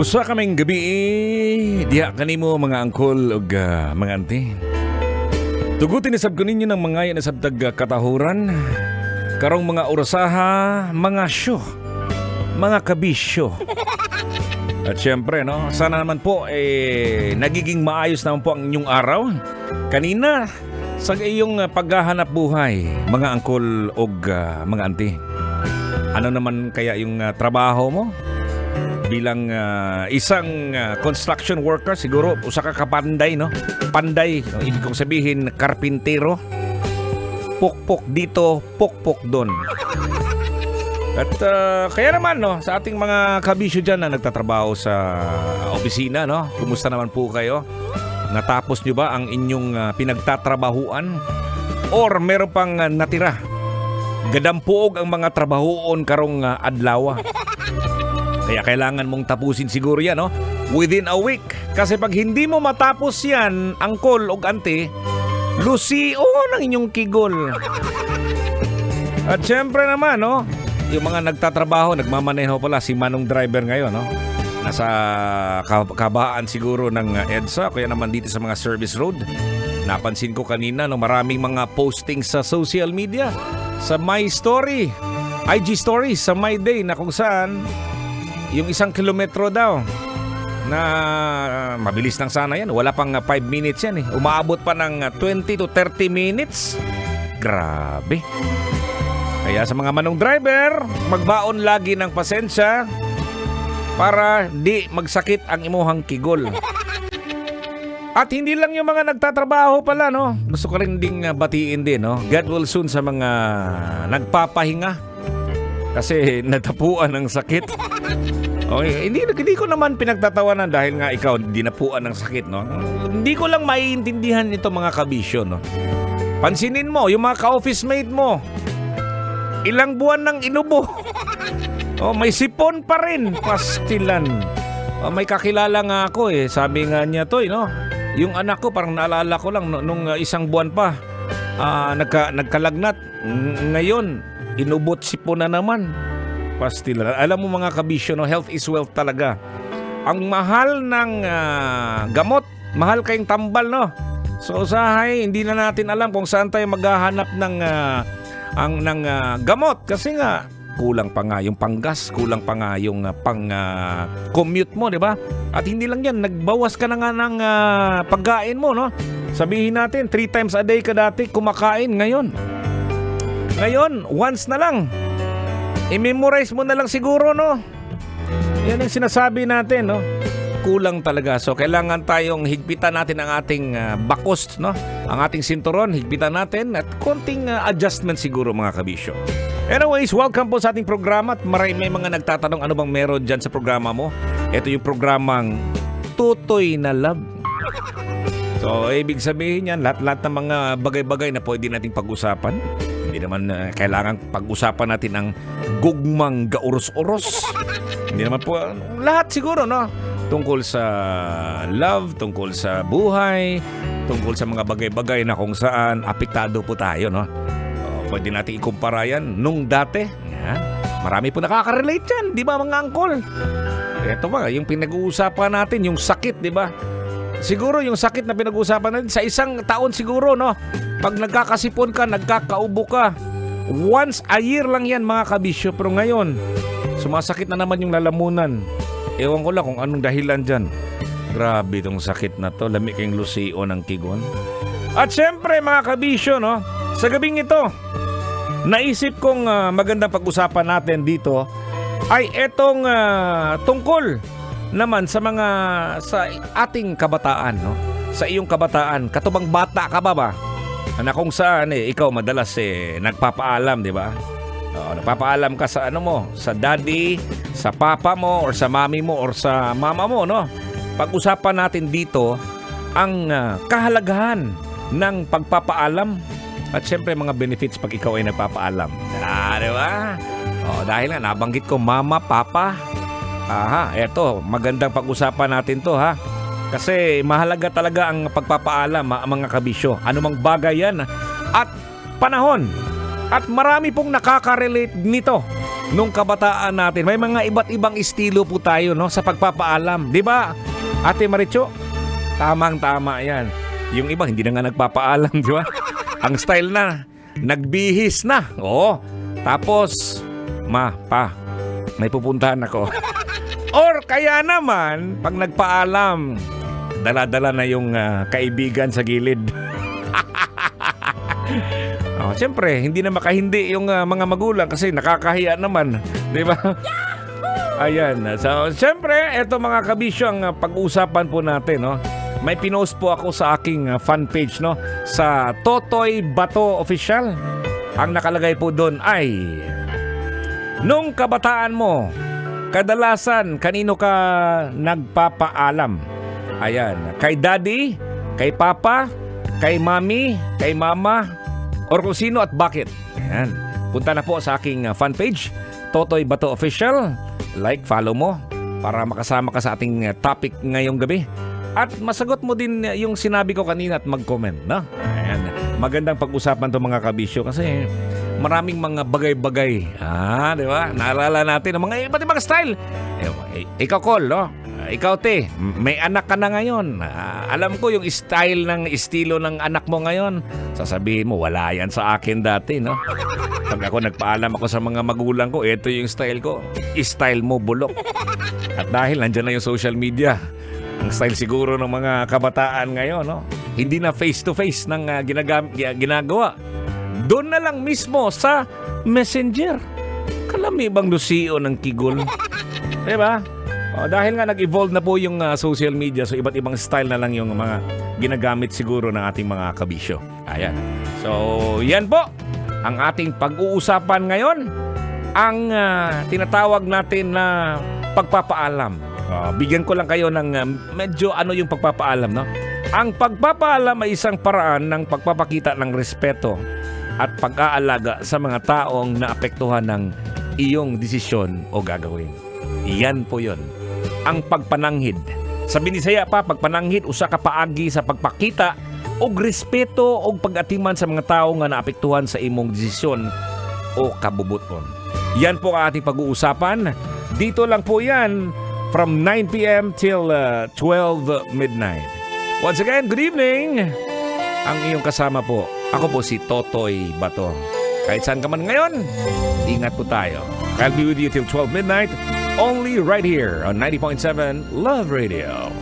Usa kaming gabi diha kanimo mga angkol ug mga auntie. Tugutin isab ko ninyo ng mga yan sa katahuran. Karong mga orasaha, mga show, mga kabisyo. At syempre, no, sana naman po nagiging maayos naman po ang inyong araw. Kanina, sa iyong paghahanap buhay, mga angkol ug mga auntie. Ano naman kaya yung trabaho mo? Bilang isang construction worker, siguro usa ka kapanday, no? Panday, no? Ibig kong sabihin, karpintero. Pukpok dito, pukpok doon. At kaya naman, no, sa ating mga kabisyo dyan na nagtatrabaho sa opisina, no? Kumusta naman po kayo? Natapos nyo ba ang inyong pinagtatrabahuan? Or meron pang natira? Gadampuog ang mga trabahoon karong adlaw. Kaya kailangan mong tapusin siguro yan, no? Within a week. Kasi pag hindi mo matapos yan, angkol o ante, lusio ng inyong kigol. At syempre naman, no? Yung mga nagtatrabaho, nagmamaneho pala si Manong Driver ngayon, no? Nasa kabaan siguro ng EDSA, kaya naman dito sa mga service road. Napansin ko kanina, no, maraming mga postings sa social media, sa My Story, IG Stories, sa My Day, na kung saan yung 1 kilometro daw na mabilis lang sana yan. Wala pang 5 minutes yan eh. Umaabot pa ng 20 to 30 minutes. Grabe. Kaya sa mga manong driver, magbaon lagi ng pasensya para di magsakit ang imuhang kigol. At hindi lang yung mga nagtatrabaho pala, no? Gusto ko rin ding batiin din, no? God will soon sa mga nagpapahinga kasi natapuan ng sakit. Okay, hindi ko naman pinagtatawanan dahil nga ikaw dinapuan ng sakit, no? Hindi ko lang maiintindihan ito mga kabisyo, no? Pansinin mo, yung mga ka-office mate mo, ilang buwan nang inubo. Oh, may sipon pa rin, pastilan. Oh, may kakilala nga ako sabi nga niya to, no? Yung anak ko, parang naalala ko lang nung 1 buwan pa, nagkalagnat. Ngayon, inubot sipon na naman. Pastilan. Alam mo mga kabisyo, no, health is wealth talaga. Ang mahal ng gamot, mahal kayong tambal, no? So usahay, hindi na natin alam kung saan tayo maghahanap ng gamot kasi nga kulang pa nga yung panggas, kulang pa nga yung commute mo, di ba? At hindi lang yan, nagbawas ka na nga ng pagkain mo, no? Sabihin natin, 3 times a day ka dati kumakain ngayon. Ngayon, once na lang. I-memorize mo na lang siguro, no? Yan ang sinasabi natin, no? Kulang talaga. So, kailangan tayong higpitan natin ang ating bakos, no? Ang ating sinturon, higpitan natin at konting adjustment siguro, mga kabisyo. Anyways, welcome po sa ating programa at may mga nagtatanong ano bang meron dyan sa programa mo. Ito yung programang Tutoy na Love. So, ibig sabihin yan, lahat-lahat ng mga bagay-bagay na pwede nating pag-usapan. Hindi naman kailangan pag-usapan natin ang gugmang gauros-oros. Hindi naman po lahat siguro, no? Tungkol sa love, tungkol sa buhay, tungkol sa mga bagay-bagay na kung saan apektado po tayo, no? Pwede natin ikumpara yan nung dati. Yan. Marami po nakaka-relate yan, di ba mga angkol? Ito ba, yung pinag-uusapan natin, yung sakit, di ba? Siguro yung sakit na pinag-uusapan natin sa 1 taon siguro, no? Pag nagkakasipon ka, nagkakaubo ka, once a year lang yan mga kabisyo. Pero ngayon, sumasakit na naman yung lalamunan. Ewan ko lang kung anong dahilan dyan. Grabe itong sakit na to. Lami kayong lusio ng kigon. At syempre mga kabisyo, no? Sa gabing ito, naisip kong magandang pag-usapan natin dito ay etong tungkol naman sa ating kabataan, no? Sa iyong kabataan, katubang bata ka ba? Na kung saan ikaw madalas nagpapaalam, di ba? Nagpapaalam ka sa sa daddy, sa papa mo, or sa mami mo, or sa mama mo, no? Pag-usapan natin dito ang kahalagahan ng pagpapaalam at syempre mga benefits pag ikaw ay nagpapaalam. Di ba? Dahil nga nabanggit ko mama, papa. Eto, magandang pag-usapan natin to, ha? Kasi mahalaga talaga ang pagpapaalam, mga kabisyo. Anumang bagay yan at panahon. At marami pong nakaka-relate nito. nung kabataan natin, may mga iba't ibang estilo po tayo, no, sa pagpapaalam. Di ba, Ate Maricho? Tamang-tama yan. Yung iba, hindi na nga nagpapaalam, di ba? Ang style na, nagbihis na. Oo. Tapos, may pupuntahan ako. Or kaya naman, pag nagpaalam, dala-dala na yung kaibigan sa gilid. Siyempre, hindi na makahindi yung mga magulang kasi nakakahiya naman. Di ba? Ayan. So, siyempre, eto mga kabisyo ang pag-uusapan po natin, no? May pinost po ako sa aking fan page, no? Sa Totoy Bato Official. Ang nakalagay po doon ay, nung kabataan mo, kadalasan kanino ka nagpapaalam? Ayan. Kay daddy, kay papa, kay mami, kay mama, or kung sino at bakit. Ayan. Punta na po sa aking fan page, Totoy Bato Official. Like, follow mo para makasama ka sa ating topic ngayong gabi. At masagot mo din yung sinabi ko kanina at mag-comment, no? Ayan. Magandang pag-usapan to mga kabisyo kasi maraming mga bagay-bagay. Di ba? Naalala natin ang mga iba't ibang style. Ikaw, Col, no? Ikaw, te, may anak ka na ngayon. Alam ko yung estilo ng anak mo ngayon. Sasabihin mo, wala yan sa akin dati, no? Pag ako nagpaalam ako sa mga magulang ko, ito yung style ko. Style mo, bulok. At dahil nandyan na yung social media, ang style siguro ng mga kabataan ngayon, no? Hindi na face-to-face ng ginagawa. Doon na lang mismo sa Messenger. Kalami bang lusiyo ng kigol? Diba? Dahil nga nag-evolve na po yung social media, so iba't ibang style na lang yung mga ginagamit siguro ng ating mga kabisyo. Ayan. So, yan po ang ating pag-uusapan ngayon. Ang tinatawag natin na pagpapaalam. Bigyan ko lang kayo ng medyo ano yung pagpapaalam, no? Ang pagpapaalam ay isang paraan ng pagpapakita ng respeto at pag-aalaga sa mga taong naapektuhan ng iyong desisyon o gagawin. Iyan po yun. Ang pagpananghid. Sa Binisaya pa, pagpananghid, usa ka paagi sa pagpakita og respeto og pag-atiman sa mga tao nga naapektuhan sa imong desisyon o kabubuton. Yan po ang ating pag-uusapan. Dito lang po yan from 9 p.m. till 12 midnight. Once again, good evening. Ang iyong kasama po, ako po si Totoy Bato. Kahit saan ka man ngayon, ingat po tayo. I'll be with you till 12 midnight. Only right here on 90.7 Love Radio.